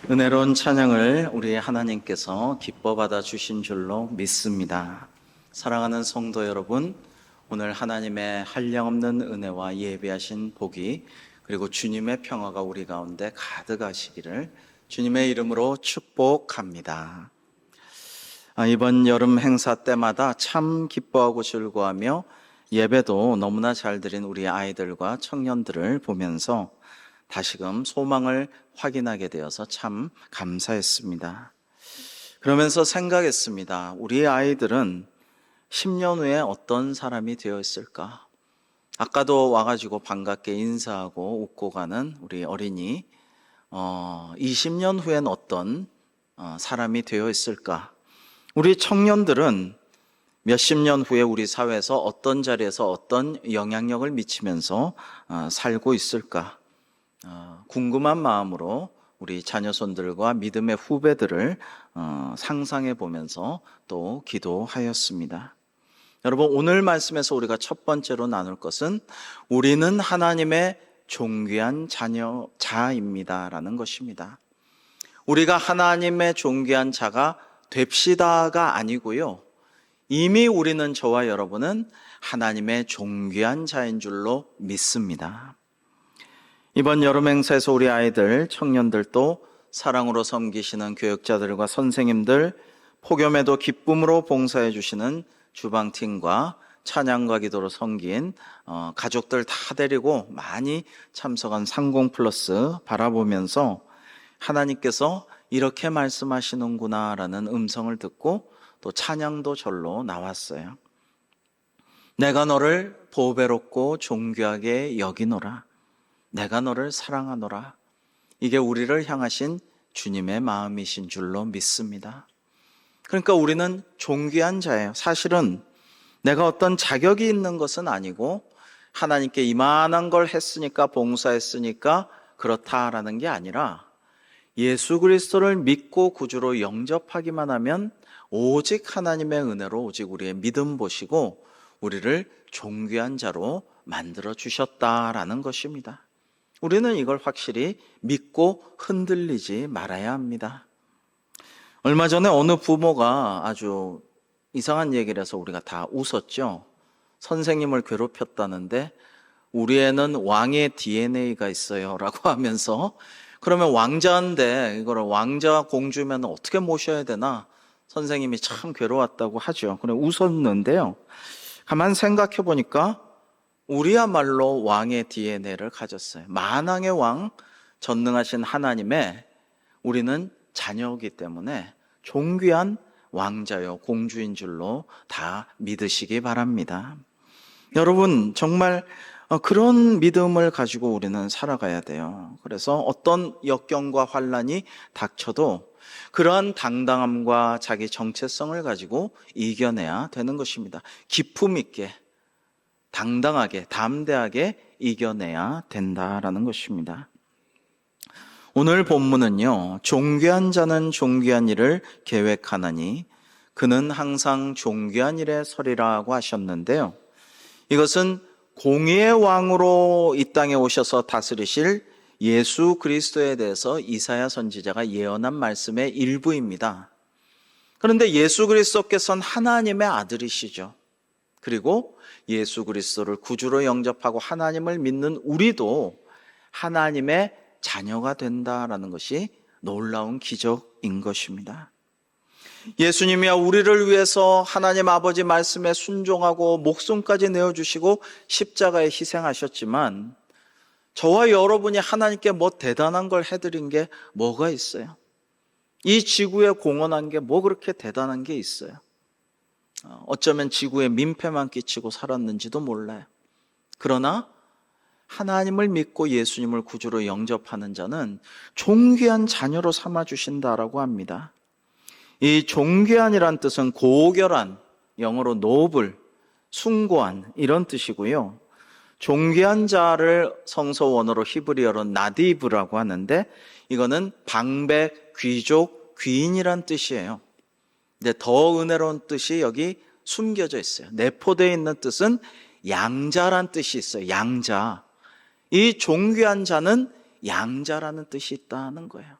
은혜로운 찬양을 우리 하나님께서 기뻐 받아 주신 줄로 믿습니다. 사랑하는 성도 여러분, 오늘 하나님의 한량없는 은혜와 예비하신 복이 그리고 주님의 평화가 우리 가운데 가득하시기를 주님의 이름으로 축복합니다. 이번 여름 행사 때마다 참 기뻐하고 즐거워하며 예배도 너무나 잘 드린 우리 아이들과 청년들을 보면서 다시금 소망을 확인하게 되어서 참 감사했습니다. 그러면서 생각했습니다. 우리 아이들은 10년 후에 어떤 사람이 되어 있을까? 아까도 와가지고 반갑게 인사하고 웃고 가는 우리 어린이 20년 후엔 어떤 사람이 되어 있을까? 우리 청년들은 몇십 년 후에 우리 사회에서 어떤 자리에서 어떤 영향력을 미치면서 살고 있을까? 궁금한 마음으로 우리 자녀손들과 믿음의 후배들을 상상해 보면서 또 기도하였습니다. 여러분, 오늘 말씀에서 우리가 첫 번째로 나눌 것은 우리는 하나님의 존귀한 자입니다라는 것입니다. 우리가 하나님의 존귀한 자가 됩시다가 아니고요, 이미 우리는, 저와 여러분은 하나님의 존귀한 자인 줄로 믿습니다. 이번 여름 행사에서 우리 아이들, 청년들도 사랑으로 섬기시는 교육자들과 선생님들, 폭염에도 기쁨으로 봉사해 주시는 주방팀과 찬양과 기도로 섬긴 가족들 다 데리고 많이 참석한 상공플러스 바라보면서 하나님께서 이렇게 말씀하시는구나라는 음성을 듣고 또 찬양도 절로 나왔어요. 내가 너를 보배롭고 존귀하게 여기노라. 내가 너를 사랑하노라. 이게 우리를 향하신 주님의 마음이신 줄로 믿습니다. 그러니까 우리는 존귀한 자예요. 사실은 내가 어떤 자격이 있는 것은 아니고 하나님께 이만한 걸 했으니까, 봉사했으니까 그렇다라는 게 아니라 예수 그리스도를 믿고 구주로 영접하기만 하면 오직 하나님의 은혜로, 오직 우리의 믿음 보시고 우리를 존귀한 자로 만들어 주셨다라는 것입니다. 우리는 이걸 확실히 믿고 흔들리지 말아야 합니다. 얼마 전에 어느 부모가 아주 이상한 얘기를 해서 우리가 다 웃었죠. 선생님을 괴롭혔다는데 우리 애는 왕의 DNA가 있어요 라고 하면서, 그러면 왕자인데 이거를 왕자 공주면 어떻게 모셔야 되나, 선생님이 참 괴로웠다고 하죠. 그래 웃었는데요, 가만 생각해 보니까 우리야말로 왕의 DNA를 가졌어요. 만왕의 왕, 전능하신 하나님의 우리는 자녀이기 때문에 존귀한 왕자요 공주인 줄로 다 믿으시기 바랍니다. 여러분, 정말 그런 믿음을 가지고 우리는 살아가야 돼요. 그래서 어떤 역경과 환난이 닥쳐도 그러한 당당함과 자기 정체성을 가지고 이겨내야 되는 것입니다. 기품 있게, 당당하게, 담대하게 이겨내야 된다라는 것입니다. 오늘 본문은요, 존귀한 자는 존귀한 일을 계획하나니 그는 항상 존귀한 일에 서리라고 하셨는데요, 이것은 공의의 왕으로 이 땅에 오셔서 다스리실 예수 그리스도에 대해서 이사야 선지자가 예언한 말씀의 일부입니다. 그런데 예수 그리스도께서는 하나님의 아들이시죠. 그리고 예수 그리스도를 구주로 영접하고 하나님을 믿는 우리도 하나님의 자녀가 된다라는 것이 놀라운 기적인 것입니다. 예수님이야 우리를 위해서 하나님 아버지 말씀에 순종하고 목숨까지 내어주시고 십자가에 희생하셨지만, 저와 여러분이 하나님께 뭐 대단한 걸 해드린 게 뭐가 있어요? 이 지구에 공헌한 게 뭐 그렇게 대단한 게 있어요? 어쩌면 지구에 민폐만 끼치고 살았는지도 몰라요. 그러나 하나님을 믿고 예수님을 구주로 영접하는 자는 존귀한 자녀로 삼아주신다라고 합니다. 이 존귀한이란 뜻은 고결한, 영어로 노블, 숭고한 이런 뜻이고요, 존귀한 자를 성서 원어로 히브리어로 나디브라고 하는데 이거는 방백, 귀족, 귀인이란 뜻이에요. 근데 더 은혜로운 뜻이 여기 숨겨져 있어요. 내포되어 있는 뜻은 양자란 뜻이 있어요. 양자. 이 존귀한 자는 양자라는 뜻이 있다는 거예요.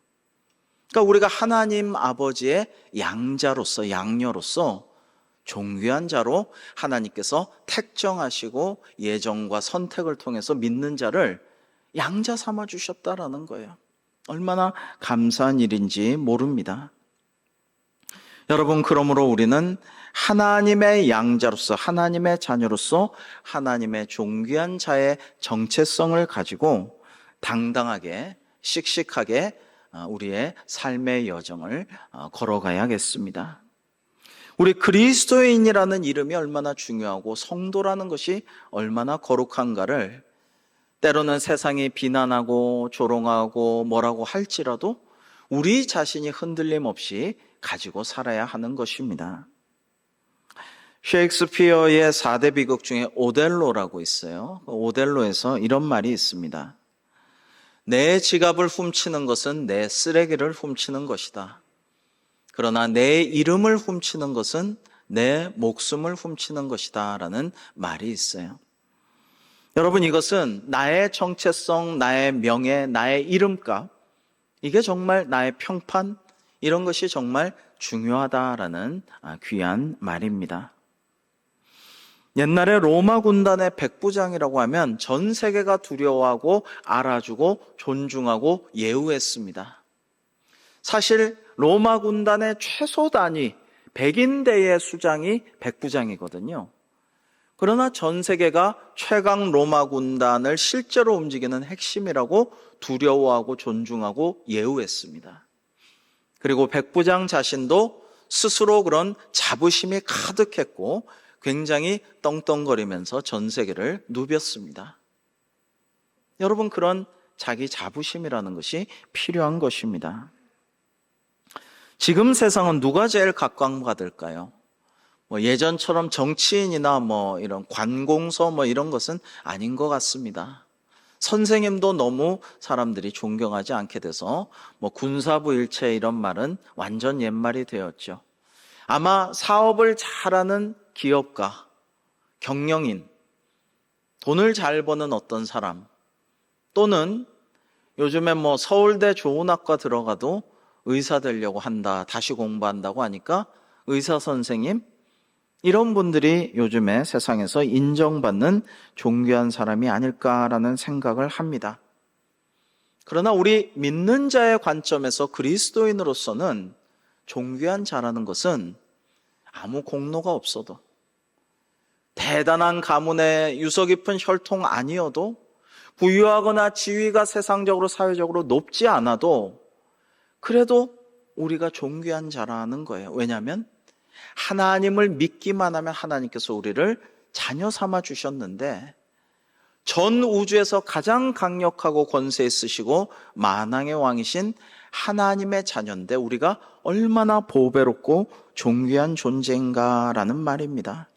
그러니까 우리가 하나님 아버지의 양자로서, 양녀로서 존귀한 자로 하나님께서 택정하시고 예정과 선택을 통해서 믿는 자를 양자 삼아 주셨다라는 거예요. 얼마나 감사한 일인지 모릅니다. 여러분, 그러므로 우리는 하나님의 양자로서, 하나님의 자녀로서 하나님의 존귀한 자의 정체성을 가지고 당당하게, 씩씩하게 우리의 삶의 여정을 걸어가야겠습니다. 우리 그리스도인이라는 이름이 얼마나 중요하고 성도라는 것이 얼마나 거룩한가를 때로는 세상이 비난하고 조롱하고 뭐라고 할지라도 우리 자신이 흔들림 없이 가지고 살아야 하는 것입니다. 셰익스피어의 4대 비극 중에 오델로라고 있어요. 오델로에서 이런 말이 있습니다. 내 지갑을 훔치는 것은 내 쓰레기를 훔치는 것이다. 그러나 내 이름을 훔치는 것은 내 목숨을 훔치는 것이다 라는 말이 있어요. 여러분, 이것은 나의 정체성, 나의 명예, 나의 이름값, 이게 정말 나의 평판, 이런 것이 정말 중요하다라는 귀한 말입니다. 옛날에 로마 군단의 백부장이라고 하면 전 세계가 두려워하고 알아주고 존중하고 예우했습니다. 사실 로마 군단의 최소 단위 100인대의 수장이 백부장이거든요. 그러나 전 세계가 최강 로마 군단을 실제로 움직이는 핵심이라고 두려워하고 존중하고 예우했습니다. 그리고 백부장 자신도 스스로 그런 자부심이 가득했고 굉장히 떵떵거리면서 전 세계를 누볐습니다. 여러분, 그런 자기 자부심이라는 것이 필요한 것입니다. 지금 세상은 누가 제일 각광받을까요? 예전처럼 정치인이나 이런 관공서 이런 것은 아닌 것 같습니다. 선생님도 너무 사람들이 존경하지 않게 돼서 군사부 일체 이런 말은 완전 옛말이 되었죠. 아마 사업을 잘하는 기업가, 경영인, 돈을 잘 버는 어떤 사람, 또는 요즘에 서울대 좋은 학과 들어가도 의사 되려고 한다, 다시 공부한다고 하니까 의사 선생님, 이런 분들이 요즘에 세상에서 인정받는 존귀한 사람이 아닐까라는 생각을 합니다. 그러나 우리 믿는 자의 관점에서 그리스도인으로서는 존귀한 자라는 것은 아무 공로가 없어도, 대단한 가문의 유서 깊은 혈통 아니어도, 부유하거나 지위가 세상적으로 사회적으로 높지 않아도 그래도 우리가 존귀한 자라는 거예요. 왜냐하면 하나님을 믿기만 하면 하나님께서 우리를 자녀 삼아 주셨는데, 전 우주에서 가장 강력하고 권세 있으시고 만왕의 왕이신 하나님의 자녀인데 우리가 얼마나 보배롭고 존귀한 존재인가라는 말입니다.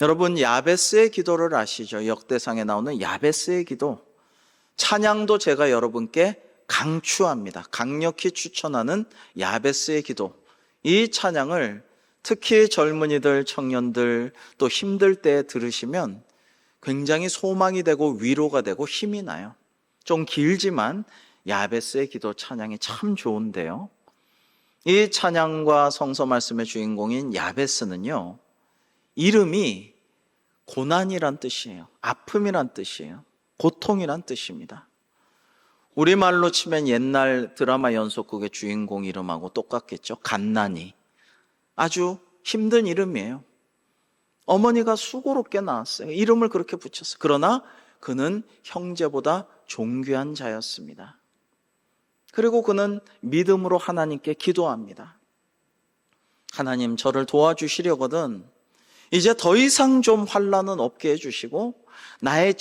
여러분, 야베스의 기도를 아시죠? 역대상에 나오는 야베스의 기도. 찬양도 제가 여러분께 강추합니다. 강력히 추천하는 야베스의 기도. 이 찬양을 특히 젊은이들, 청년들 또 힘들 때 들으시면 굉장히 소망이 되고 위로가 되고 힘이 나요. 좀 길지만 야베스의 기도 찬양이 참 좋은데요. 이 찬양과 성서 말씀의 주인공인 야베스는요, 이름이 고난이란 뜻이에요. 아픔이란 뜻이에요. 고통이란 뜻입니다. 우리말로 치면 옛날 드라마 연속극의 주인공 이름하고 똑같겠죠. 갓난이. 아주 힘든 이름이에요. 어머니가 수고롭게 낳았어요. 이름을 그렇게 붙였어요. 그러나 그는 형제보다 존귀한 자였습니다. 그리고 그는 믿음으로 하나님께 기도합니다. 하나님, 저를 도와주시려거든 이제 더 이상 좀 환난은 없게 해주시고 나의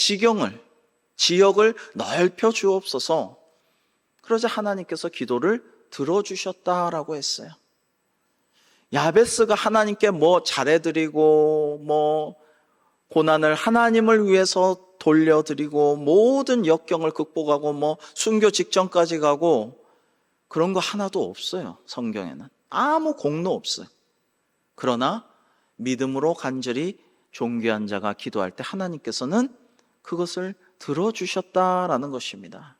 지역을 넓혀 주옵소서. 그러자 하나님께서 기도를 들어주셨다라고 했어요. 야베스가 하나님께 잘해드리고 고난을 하나님을 위해서 돌려드리고 모든 역경을 극복하고 순교 직전까지 가고 그런 거 하나도 없어요. 성경에는 아무 공로 없어요. 그러나 믿음으로 간절히 존귀한 자가 기도할 때 하나님께서는 그것을 들어주셨다라는 것입니다.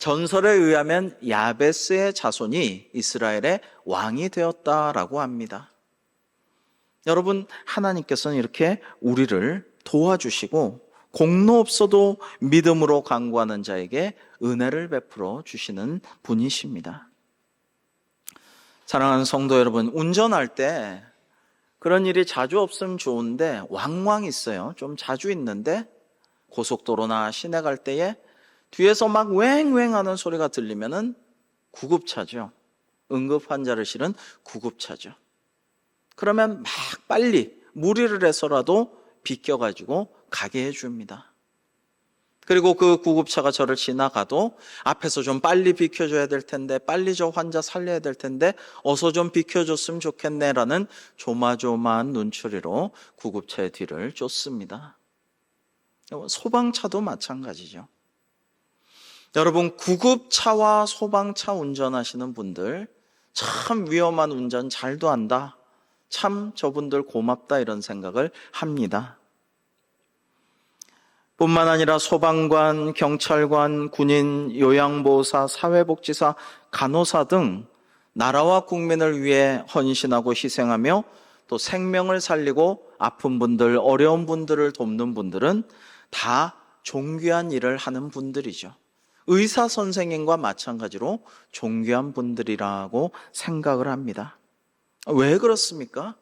전설에 의하면 야베스의 자손이 이스라엘의 왕이 되었다라고 합니다. 여러분, 하나님께서는 이렇게 우리를 도와주시고 공로 없어도 믿음으로 간구하는 자에게 은혜를 베풀어 주시는 분이십니다. 사랑하는 성도 여러분, 운전할 때 그런 일이 자주 없으면 좋은데 왕왕 있어요. 좀 자주 있는데 고속도로나 시내 갈 때에 뒤에서 막 웽웽 하는 소리가 들리면은 구급차죠. 응급 환자를 실은 구급차죠. 그러면 막 빨리 무리를 해서라도 비껴가지고 가게 해줍니다. 그리고 그 구급차가 저를 지나가도 앞에서 좀 빨리 비켜줘야 될 텐데, 빨리 저 환자 살려야 될 텐데 어서 좀 비켜줬으면 좋겠네라는 조마조마한 눈초리로 구급차의 뒤를 쫓습니다. 소방차도 마찬가지죠. 여러분, 구급차와 소방차 운전하시는 분들 참 위험한 운전 잘도 한다. 참 저분들 고맙다, 이런 생각을 합니다. 뿐만 아니라 소방관, 경찰관, 군인, 요양보호사, 사회복지사, 간호사 등 나라와 국민을 위해 헌신하고 희생하며 또 생명을 살리고 아픈 분들, 어려운 분들을 돕는 분들은 다 존귀한 일을 하는 분들이죠. 의사 선생님과 마찬가지로 존귀한 분들이라고 생각을 합니다. 왜 그렇습니까?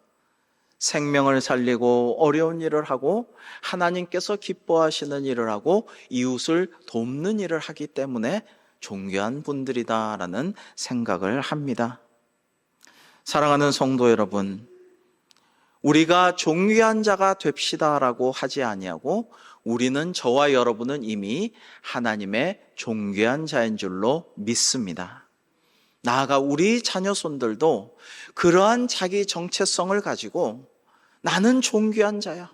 생명을 살리고 어려운 일을 하고 하나님께서 기뻐하시는 일을 하고 이웃을 돕는 일을 하기 때문에 존귀한 분들이다라는 생각을 합니다. 사랑하는 성도 여러분, 우리가 존귀한 자가 됩시다라고 하지 아니하고 우리는, 저와 여러분은 이미 하나님의 존귀한 자인 줄로 믿습니다. 나아가 우리 자녀손들도 그러한 자기 정체성을 가지고 나는 존귀한 자야.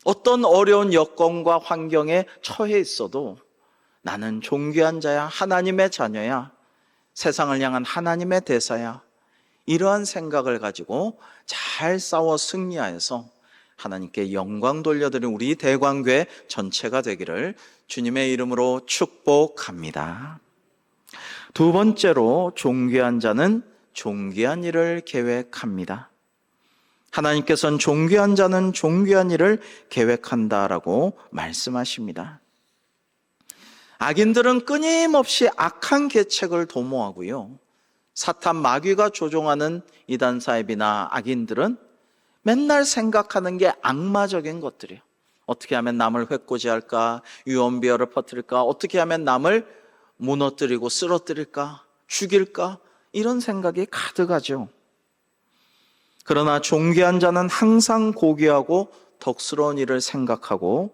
어떤 어려운 여건과 환경에 처해 있어도 나는 존귀한 자야. 하나님의 자녀야. 세상을 향한 하나님의 대사야. 이러한 생각을 가지고 잘 싸워 승리하여서 하나님께 영광 돌려드리는 우리 대광교회 전체가 되기를 주님의 이름으로 축복합니다. 두 번째로, 존귀한 자는 존귀한 일을 계획합니다. 하나님께서는 존귀한 자는 존귀한 일을 계획한다라고 말씀하십니다. 악인들은 끊임없이 악한 계책을 도모하고요, 사탄 마귀가 조종하는 이단 사이비나 악인들은 맨날 생각하는 게 악마적인 것들이에요. 어떻게 하면 남을 회꼬지할까, 유언비어를 퍼뜨릴까, 어떻게 하면 남을 무너뜨리고 쓰러뜨릴까, 죽일까, 이런 생각이 가득하죠. 그러나 존귀한 자는 항상 고귀하고 덕스러운 일을 생각하고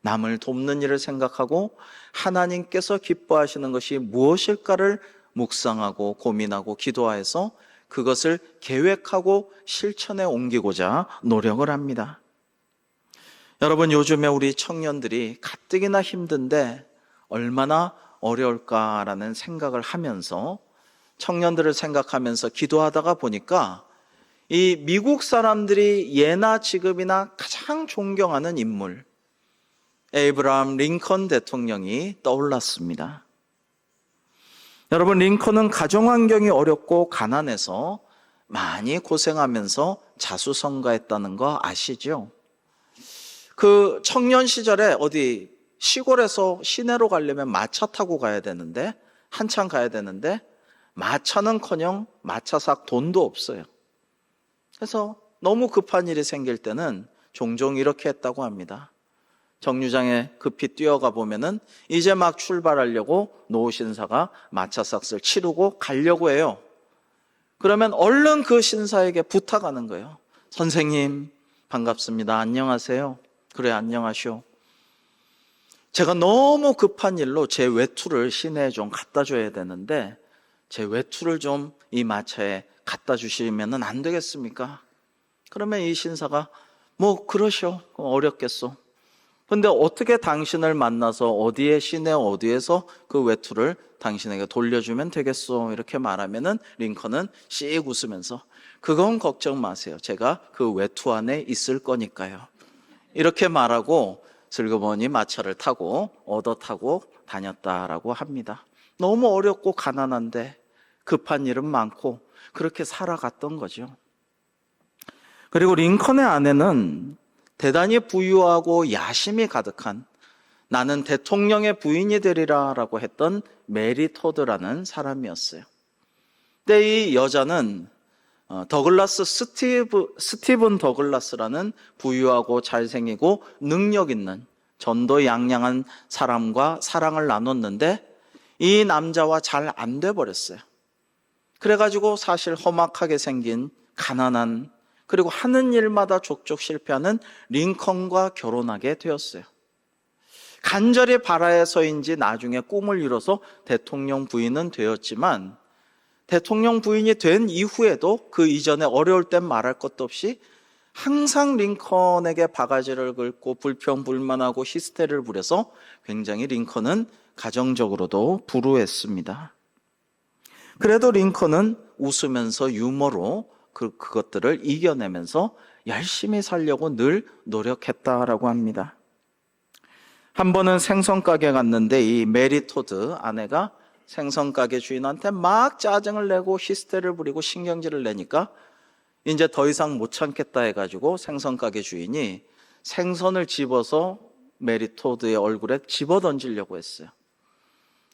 남을 돕는 일을 생각하고 하나님께서 기뻐하시는 것이 무엇일까를 묵상하고 고민하고 기도하여서 그것을 계획하고 실천에 옮기고자 노력을 합니다. 여러분, 요즘에 우리 청년들이 가뜩이나 힘든데 얼마나 어려울까라는 생각을 하면서, 청년들을 생각하면서 기도하다가 보니까 이 미국 사람들이 예나 지금이나 가장 존경하는 인물, 에이브라함 링컨 대통령이 떠올랐습니다. 여러분, 링컨은 가정 환경이 어렵고 가난해서 많이 고생하면서 자수성가했다는 거 아시죠? 그 청년 시절에 어디 시골에서 시내로 가려면 마차 타고 가야 되는데, 한참 가야 되는데 마차는커녕 마차 살 돈도 없어요. 그래서 너무 급한 일이 생길 때는 종종 이렇게 했다고 합니다. 정류장에 급히 뛰어가 보면은 이제 막 출발하려고 노신사가 마차 삭스를 치르고 가려고 해요. 그러면 얼른 그 신사에게 부탁하는 거예요. 선생님, 반갑습니다. 안녕하세요. 그래, 안녕하시오. 제가 너무 급한 일로 제 외투를 시내에 좀 갖다 줘야 되는데 제 외투를 좀 이 마차에 갖다 주시면 안 되겠습니까? 그러면 이 신사가 뭐 그러시오. 어렵겠소. 근데 어떻게 당신을 만나서 어디에 시내 어디에서 그 외투를 당신에게 돌려주면 되겠소? 이렇게 말하면은 링컨은 씩 웃으면서 그건 걱정 마세요. 제가 그 외투 안에 있을 거니까요. 이렇게 말하고 슬그머니 마차를 타고 얻어 타고 다녔다라고 합니다. 너무 어렵고 가난한데 급한 일은 많고 그렇게 살아갔던 거죠. 그리고 링컨의 아내는 대단히 부유하고 야심이 가득한 나는 대통령의 부인이 되리라 라고 했던 메리 토드라는 사람이었어요. 근데 이 여자는 스티븐 더글라스라는 부유하고 잘생기고 능력 있는 전도양양한 사람과 사랑을 나눴는데 이 남자와 잘 안 돼 버렸어요. 그래가지고 사실 험악하게 생긴 가난한 그리고 하는 일마다 족족 실패하는 링컨과 결혼하게 되었어요. 간절히 바라해서인지 나중에 꿈을 이뤄서 대통령 부인은 되었지만 대통령 부인이 된 이후에도 그 이전에 어려울 땐 말할 것도 없이 항상 링컨에게 바가지를 긁고 불평불만하고 히스테리를 부려서 굉장히 링컨은 가정적으로도 불우했습니다. 그래도 링컨은 웃으면서 유머로 그것들을 이겨내면서 열심히 살려고 늘 노력했다라고 합니다. 한 번은 생선가게 갔는데 이 메리 토드 아내가 생선가게 주인한테 막 짜증을 내고 히스테리를 부리고 신경질을 내니까 이제 더 이상 못 참겠다 해가지고 생선가게 주인이 생선을 집어서 메리 토드의 얼굴에 집어 던지려고 했어요.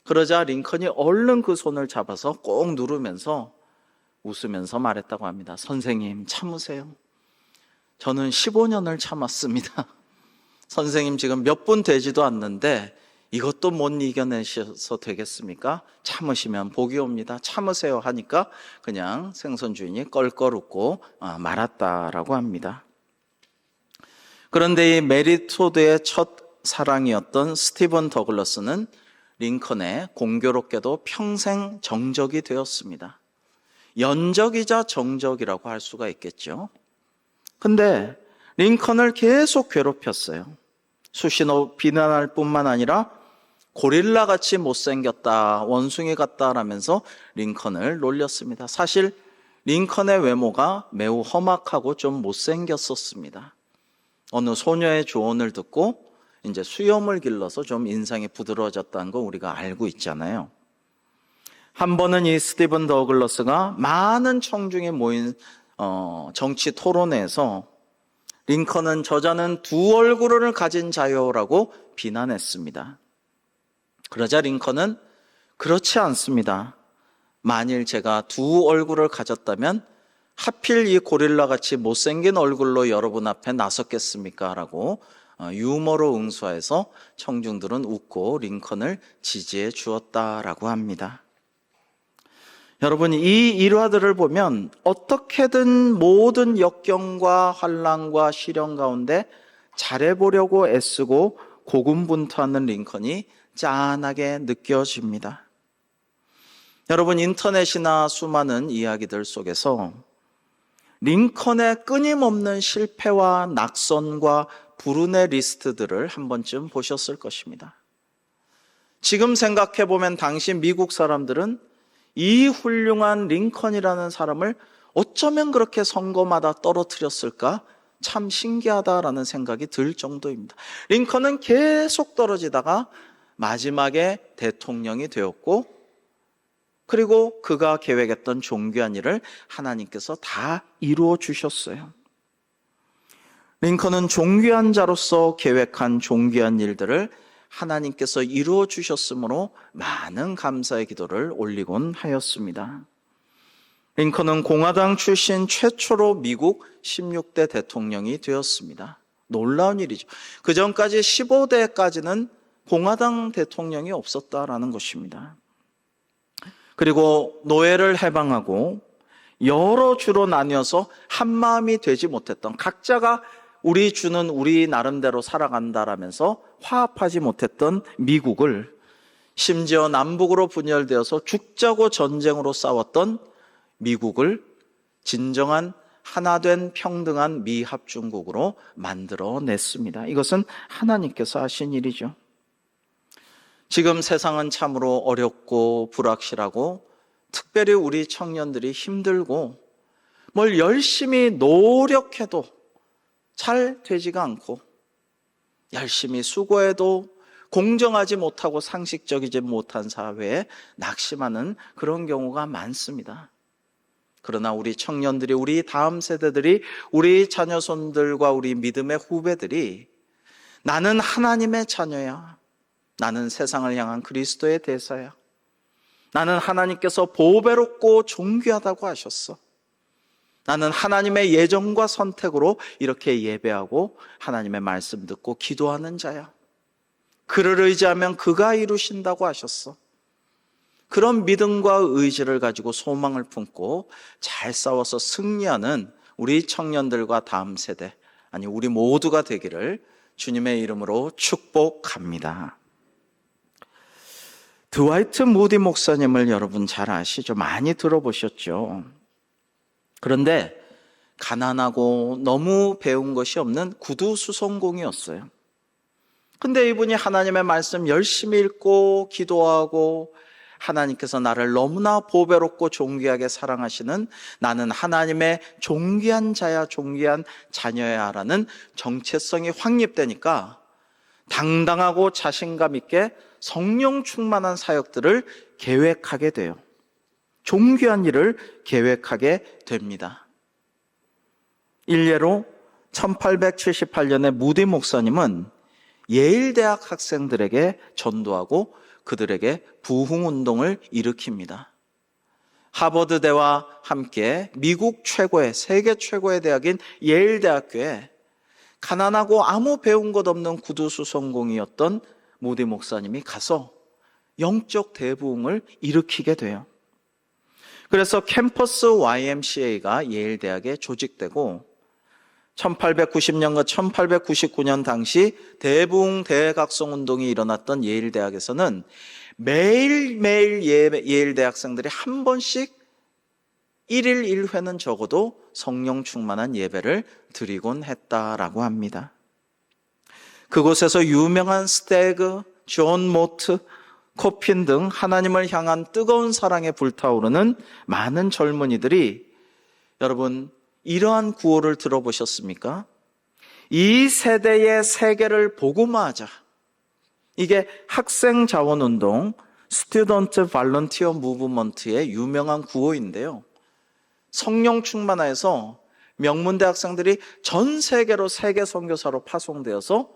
그러자 링컨이 얼른 그 손을 잡아서 꼭 누르면서 웃으면서 말했다고 합니다. 선생님 참으세요. 저는 15년을 참았습니다. 선생님 지금 몇 분 되지도 않는데 이것도 못 이겨내셔서 되겠습니까? 참으시면 복이 옵니다. 참으세요 하니까 그냥 생선 주인이 껄껄 웃고 말았다라고 합니다. 그런데 이 메리 토드의 첫 사랑이었던 스티븐 더글라스는 링컨의 공교롭게도 평생 정적이 되었습니다. 연적이자 정적이라고 할 수가 있겠죠. 근데 링컨을 계속 괴롭혔어요. 수시로 비난할 뿐만 아니라 고릴라같이 못생겼다, 원숭이 같다라면서 링컨을 놀렸습니다. 사실 링컨의 외모가 매우 험악하고 좀 못생겼었습니다. 어느 소녀의 조언을 듣고 이제 수염을 길러서 좀 인상이 부드러워졌다는 거 우리가 알고 있잖아요. 한 번은 이 스티븐 더글라스가 많은 청중이 모인 정치 토론회에서 링컨은 저자는 두 얼굴을 가진 자요라고 비난했습니다. 그러자 링컨은 그렇지 않습니다. 만일 제가 두 얼굴을 가졌다면 하필 이 고릴라같이 못생긴 얼굴로 여러분 앞에 나섰겠습니까? 라고 유머로 응수해서 청중들은 웃고 링컨을 지지해 주었다라고 합니다. 여러분, 이 일화들을 보면 어떻게든 모든 역경과 환난과 시련 가운데 잘해보려고 애쓰고 고군분투하는 링컨이 짠하게 느껴집니다. 여러분, 인터넷이나 수많은 이야기들 속에서 링컨의 끊임없는 실패와 낙선과 불운의 리스트들을 한 번쯤 보셨을 것입니다. 지금 생각해보면 당시 미국 사람들은 이 훌륭한 링컨이라는 사람을 어쩌면 그렇게 선거마다 떨어뜨렸을까? 참 신기하다라는 생각이 들 정도입니다. 링컨은 계속 떨어지다가 마지막에 대통령이 되었고, 그리고 그가 계획했던 존귀한 일을 하나님께서 다 이루어 주셨어요. 링컨은 존귀한 자로서 계획한 존귀한 일들을 하나님께서 이루어 주셨으므로 많은 감사의 기도를 올리곤 하였습니다. 링컨은 공화당 출신 최초로 미국 16대 대통령이 되었습니다. 놀라운 일이죠. 그 전까지 15대까지는 공화당 대통령이 없었다라는 것입니다. 그리고 노예를 해방하고 여러 주로 나뉘어서 한마음이 되지 못했던, 각자가 우리 주는 우리 나름대로 살아간다라면서 화합하지 못했던 미국을, 심지어 남북으로 분열되어서 죽자고 전쟁으로 싸웠던 미국을 진정한 하나된 평등한 미합중국으로 만들어냈습니다. 이것은 하나님께서 하신 일이죠. 지금 세상은 참으로 어렵고 불확실하고 특별히 우리 청년들이 힘들고 뭘 열심히 노력해도 잘 되지가 않고 열심히 수고해도 공정하지 못하고 상식적이지 못한 사회에 낙심하는 그런 경우가 많습니다. 그러나 우리 청년들이, 우리 다음 세대들이, 우리 자녀손들과 우리 믿음의 후배들이 나는 하나님의 자녀야. 나는 세상을 향한 그리스도의 대사야. 나는 하나님께서 보배롭고 존귀하다고 하셨어. 나는 하나님의 예정과 선택으로 이렇게 예배하고 하나님의 말씀 듣고 기도하는 자야. 그를 의지하면 그가 이루신다고 하셨어. 그런 믿음과 의지를 가지고 소망을 품고 잘 싸워서 승리하는 우리 청년들과 다음 세대, 아니 우리 모두가 되기를 주님의 이름으로 축복합니다. 드와이트 무디 목사님을 여러분 잘 아시죠? 많이 들어보셨죠? 그런데 가난하고 너무 배운 것이 없는 구두수송공이었어요. 근데 이분이 하나님의 말씀 열심히 읽고 기도하고 하나님께서 나를 너무나 보배롭고 존귀하게 사랑하시는 나는 하나님의 존귀한 자야, 존귀한 자녀야 라는 정체성이 확립되니까 당당하고 자신감 있게 성령 충만한 사역들을 계획하게 돼요. 존귀한 일을 계획하게 됩니다. 일례로 1878년에 무디 목사님은 예일대학 학생들에게 전도하고 그들에게 부흥운동을 일으킵니다. 하버드대와 함께 미국 최고의, 세계 최고의 대학인 예일대학교에 가난하고 아무 배운 것 없는 구두수송공이었던 무디 목사님이 가서 영적 대부흥을 일으키게 돼요. 그래서 캠퍼스 YMCA가 예일대학에 조직되고 1890년과 1899년 당시 대부흥 대각성 운동이 일어났던 예일대학에서는 매일매일 예일대학생들이 한 번씩 1일 1회는 적어도 성령 충만한 예배를 드리곤 했다라고 합니다. 그곳에서 유명한 스태그, 존 모트, 코핀 등 하나님을 향한 뜨거운 사랑에 불타오르는 많은 젊은이들이 여러분 이러한 구호를 들어보셨습니까? 이 세대의 세계를 복음화하자. 이게 학생 자원운동, 스튜던트 발런티어 무브먼트의 유명한 구호인데요. 성령 충만화해서 명문대 학생들이 전 세계로 세계 선교사로 파송되어서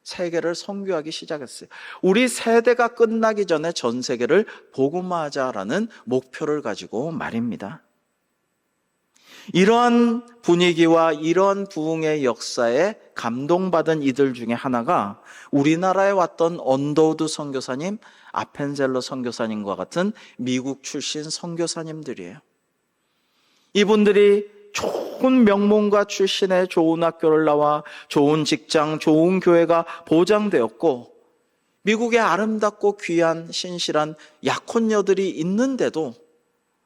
세계를 선교하기 시작했어요. 우리 세대가 끝나기 전에 전 세계를 복음화하자라는 목표를 가지고 말입니다. 이러한 분위기와 이러한 부흥의 역사에 감동받은 이들 중에 하나가 우리나라에 왔던 언더우드 선교사님, 아펜젤러 선교사님과 같은 미국 출신 선교사님들이에요. 이분들이 좋은 명문가 출신의 좋은 학교를 나와 좋은 직장, 좋은 교회가 보장되었고 미국에 아름답고 귀한 신실한 약혼녀들이 있는데도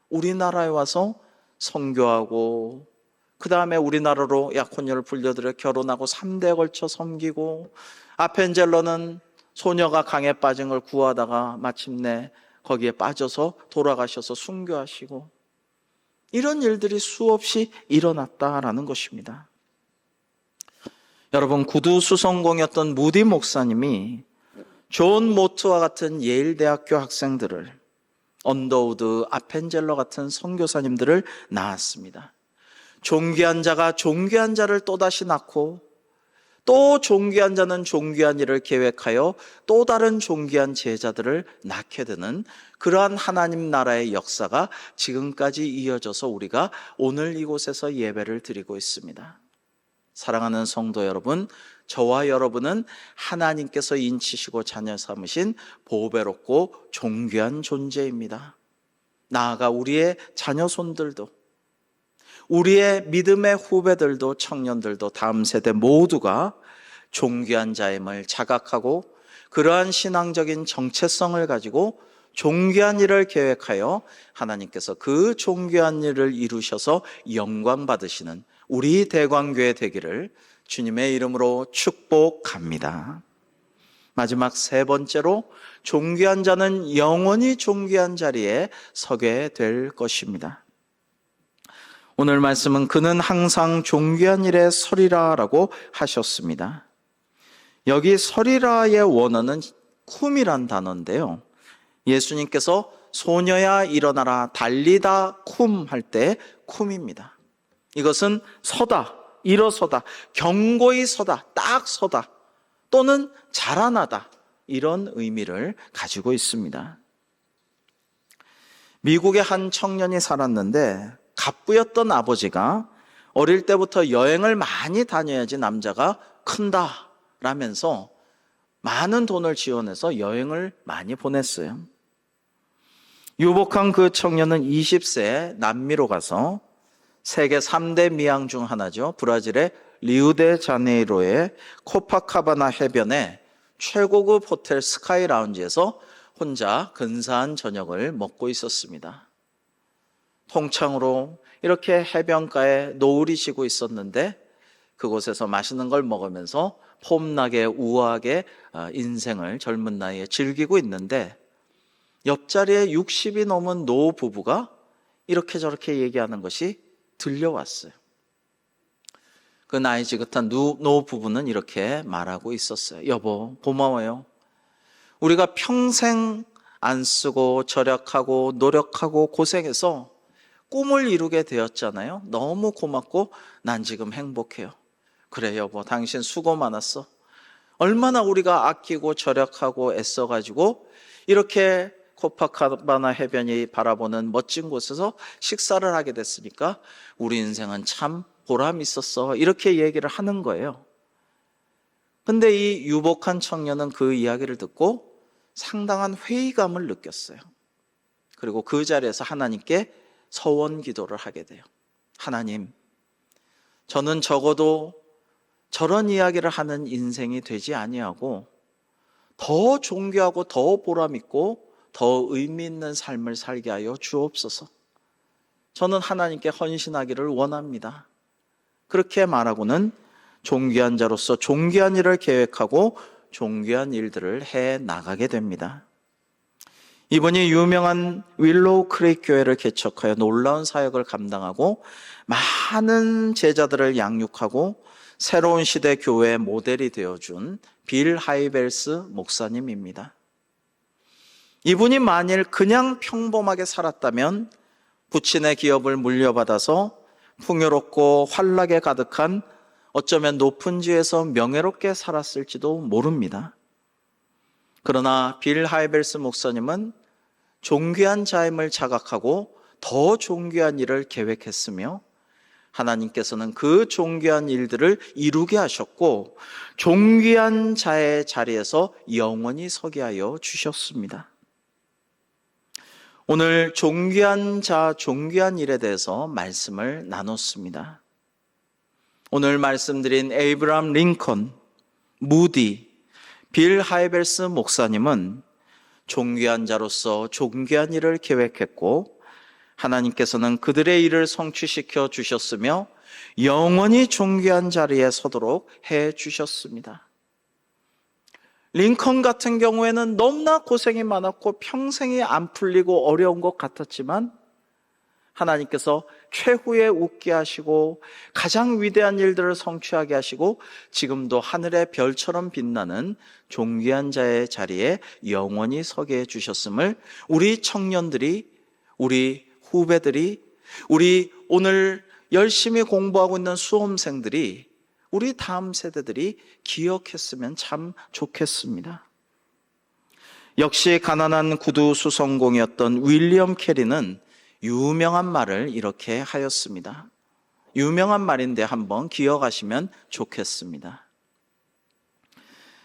우리나라에 와서 선교하고 그 다음에 우리나라로 약혼녀를 불려들여 결혼하고 3대에 걸쳐 섬기고 아펜젤러는 소녀가 강에 빠진 걸 구하다가 마침내 거기에 빠져서 돌아가셔서 순교하시고 이런 일들이 수없이 일어났다라는 것입니다. 여러분 구두수성공이었던 무디 목사님이 존 모트와 같은 예일대학교 학생들을 언더우드, 아펜젤러 같은 선교사님들을 낳았습니다. 존귀한 자가 존귀한 자를 또다시 낳고 또 존귀한 자는 존귀한 일을 계획하여 또 다른 존귀한 제자들을 낳게 되는 그러한 하나님 나라의 역사가 지금까지 이어져서 우리가 오늘 이곳에서 예배를 드리고 있습니다. 사랑하는 성도 여러분, 저와 여러분은 하나님께서 인치시고 자녀 삼으신 보배롭고 존귀한 존재입니다. 나아가 우리의 자녀손들도 우리의 믿음의 후배들도 청년들도 다음 세대 모두가 존귀한 자임을 자각하고 그러한 신앙적인 정체성을 가지고 존귀한 일을 계획하여 하나님께서 그 존귀한 일을 이루셔서 영광 받으시는 우리 대광교회 되기를 주님의 이름으로 축복합니다. 마지막 세 번째로 존귀한 자는 영원히 존귀한 자리에 서게 될 것입니다. 오늘 말씀은 그는 항상 존귀한 일에 서리라 라고 하셨습니다. 여기 서리라의 원어는 쿰이란 단어인데요. 예수님께서 소녀야 일어나라 달리다 쿰 할 때 쿰입니다. 이것은 서다, 일어서다, 경고히 서다, 딱 서다, 또는 자라나다, 이런 의미를 가지고 있습니다. 미국의 한 청년이 살았는데 갑부였던 아버지가 어릴 때부터 여행을 많이 다녀야지 남자가 큰다 라면서 많은 돈을 지원해서 여행을 많이 보냈어요. 유복한 그 청년은 20세에 남미로 가서 세계 3대 미항 중 하나죠. 브라질의 리우데자네이로의 코파카바나 해변에 최고급 호텔 스카이 라운지에서 혼자 근사한 저녁을 먹고 있었습니다. 통창으로 이렇게 해변가에 노을이 지고 있었는데 그곳에서 맛있는 걸 먹으면서 폼나게 우아하게 인생을 젊은 나이에 즐기고 있는데 옆자리에 60이 넘은 노 부부가 이렇게 저렇게 얘기하는 것이 들려왔어요. 그 나이 지긋한 노 부부는 이렇게 말하고 있었어요. 여보, 고마워요. 우리가 평생 안 쓰고 절약하고 노력하고 고생해서 꿈을 이루게 되었잖아요. 너무 고맙고 난 지금 행복해요. 그래 여보, 당신 수고 많았어. 얼마나 우리가 아끼고 절약하고 애써가지고 이렇게 코파카바나 해변이 바라보는 멋진 곳에서 식사를 하게 됐으니까 우리 인생은 참 보람 있었어. 이렇게 얘기를 하는 거예요. 근데 이 유복한 청년은 그 이야기를 듣고 상당한 회의감을 느꼈어요. 그리고 그 자리에서 하나님께 서원 기도를 하게 돼요. 하나님, 저는 적어도 저런 이야기를 하는 인생이 되지 아니하고 더 존귀하고 더 보람 있고 더 의미 있는 삶을 살게 하여 주옵소서. 저는 하나님께 헌신하기를 원합니다. 그렇게 말하고는 존귀한 자로서 존귀한 일을 계획하고 존귀한 일들을 해 나가게 됩니다. 이분이 유명한 윌로우 크릭 교회를 개척하여 놀라운 사역을 감당하고 많은 제자들을 양육하고 새로운 시대 교회의 모델이 되어준 빌 하이벨스 목사님입니다. 이분이 만일 그냥 평범하게 살았다면 부친의 기업을 물려받아서 풍요롭고 환락에 가득한 어쩌면 높은 지에서 명예롭게 살았을지도 모릅니다. 그러나 빌 하이벨스 목사님은 존귀한 자임을 자각하고 더 존귀한 일을 계획했으며 하나님께서는 그 존귀한 일들을 이루게 하셨고 존귀한 자의 자리에서 영원히 서게 하여 주셨습니다. 오늘 존귀한 자, 존귀한 일에 대해서 말씀을 나눴습니다. 오늘 말씀드린 에이브라함 링컨, 무디, 빌 하이벨스 목사님은 존귀한 자로서 존귀한 일을 계획했고 하나님께서는 그들의 일을 성취시켜 주셨으며 영원히 존귀한 자리에 서도록 해 주셨습니다. 링컨 같은 경우에는 너무나 고생이 많았고 평생이 안 풀리고 어려운 것 같았지만 하나님께서 최후에 웃게 하시고 가장 위대한 일들을 성취하게 하시고 지금도 하늘의 별처럼 빛나는 존귀한 자의 자리에 영원히 서게 해주셨음을 우리 청년들이, 우리 후배들이, 우리 오늘 열심히 공부하고 있는 수험생들이, 우리 다음 세대들이 기억했으면 참 좋겠습니다. 역시 가난한 구두 수성공이었던 윌리엄 캐리는 유명한 말을 이렇게 하였습니다. 유명한 말인데 한번 기억하시면 좋겠습니다.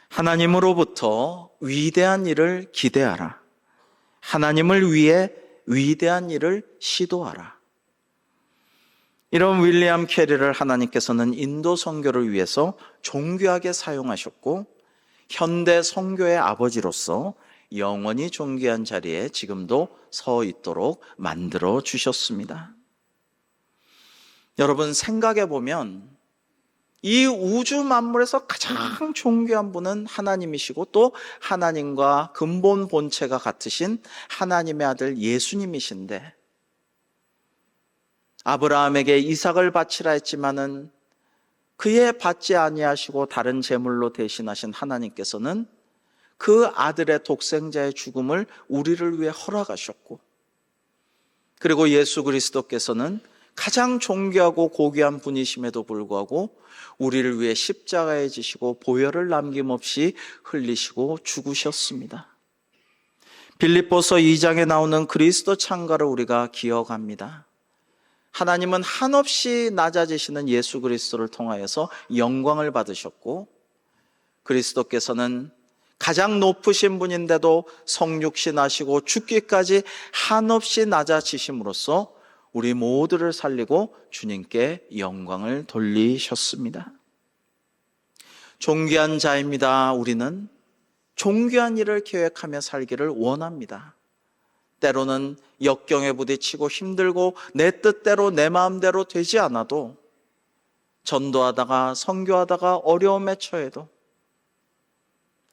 하나님으로부터 위대한 일을 기대하라. 하나님을 위해 위대한 일을 시도하라. 이런 윌리엄 캐리를 하나님께서는 인도 선교를 위해서 존귀하게 사용하셨고 현대 선교의 아버지로서 영원히 존귀한 자리에 지금도 서 있도록 만들어 주셨습니다. 여러분 생각해 보면 이 우주 만물에서 가장 존귀한 분은 하나님이시고 또 하나님과 근본 본체가 같으신 하나님의 아들 예수님이신데 아브라함에게 이삭을 바치라 했지만은 그의 받지 아니하시고 다른 제물로 대신하신 하나님께서는 그 아들의 독생자의 죽음을 우리를 위해 허락하셨고, 그리고 예수 그리스도께서는 가장 존귀하고 고귀한 분이심에도 불구하고 우리를 위해 십자가에 지시고 보혈을 남김없이 흘리시고 죽으셨습니다. 빌립보서 2장에 나오는 그리스도 창가를 우리가 기억합니다. 하나님은 한없이 낮아지시는 예수 그리스도를 통하여서 영광을 받으셨고, 그리스도께서는 가장 높으신 분인데도 성육신하시고 죽기까지 한없이 낮아지심으로써 우리 모두를 살리고 주님께 영광을 돌리셨습니다. 존귀한 자입니다. 우리는 존귀한 일을 계획하며 살기를 원합니다. 때로는 역경에 부딪히고 힘들고 내 뜻대로 내 마음대로 되지 않아도, 전도하다가 선교하다가 어려움에 처해도,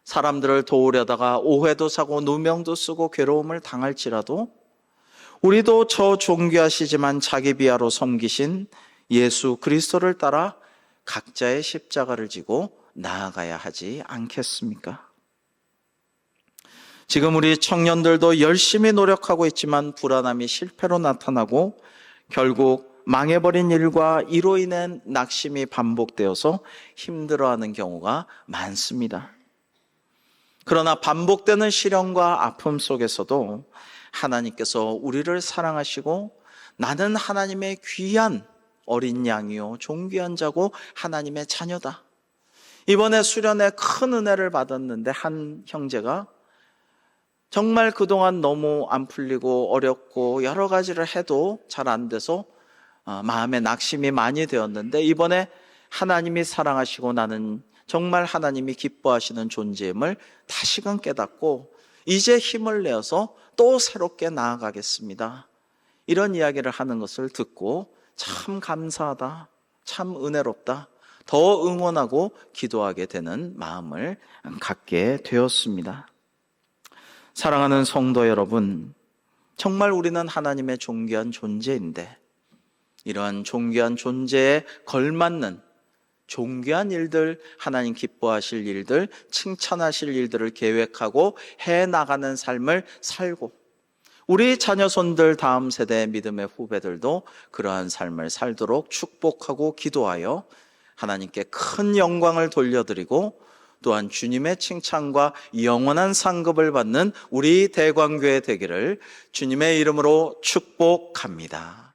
사람들을 도우려다가 오해도 사고 누명도 쓰고 괴로움을 당할지라도 우리도 저 존귀하시지만 자기 비하로 섬기신 예수 그리스도를 따라 각자의 십자가를 지고 나아가야 하지 않겠습니까? 지금 우리 청년들도 열심히 노력하고 있지만 불안함이 실패로 나타나고 결국 망해버린 일과 이로 인한 낙심이 반복되어서 힘들어하는 경우가 많습니다. 그러나 반복되는 시련과 아픔 속에서도 하나님께서 우리를 사랑하시고 나는 하나님의 귀한 어린 양이요 존귀한 자고 하나님의 자녀다. 이번에 수련회 큰 은혜를 받았는데 한 형제가 정말 그동안 너무 안 풀리고 어렵고 여러 가지를 해도 잘 안 돼서 마음에 낙심이 많이 되었는데, 이번에 하나님이 사랑하시고 나는 정말 하나님이 기뻐하시는 존재임을 다시금 깨닫고 이제 힘을 내어서 또 새롭게 나아가겠습니다. 이런 이야기를 하는 것을 듣고 참 감사하다, 참 은혜롭다, 더 응원하고 기도하게 되는 마음을 갖게 되었습니다. 사랑하는 성도 여러분, 정말 우리는 하나님의 존귀한 존재인데 이러한 존귀한 존재에 걸맞는 존귀한 일들, 하나님 기뻐하실 일들, 칭찬하실 일들을 계획하고 해나가는 삶을 살고, 우리 자녀손들 다음 세대의 믿음의 후배들도 그러한 삶을 살도록 축복하고 기도하여 하나님께 큰 영광을 돌려드리고 또한 주님의 칭찬과 영원한 상급을 받는 우리 대광교회 되기를 주님의 이름으로 축복합니다.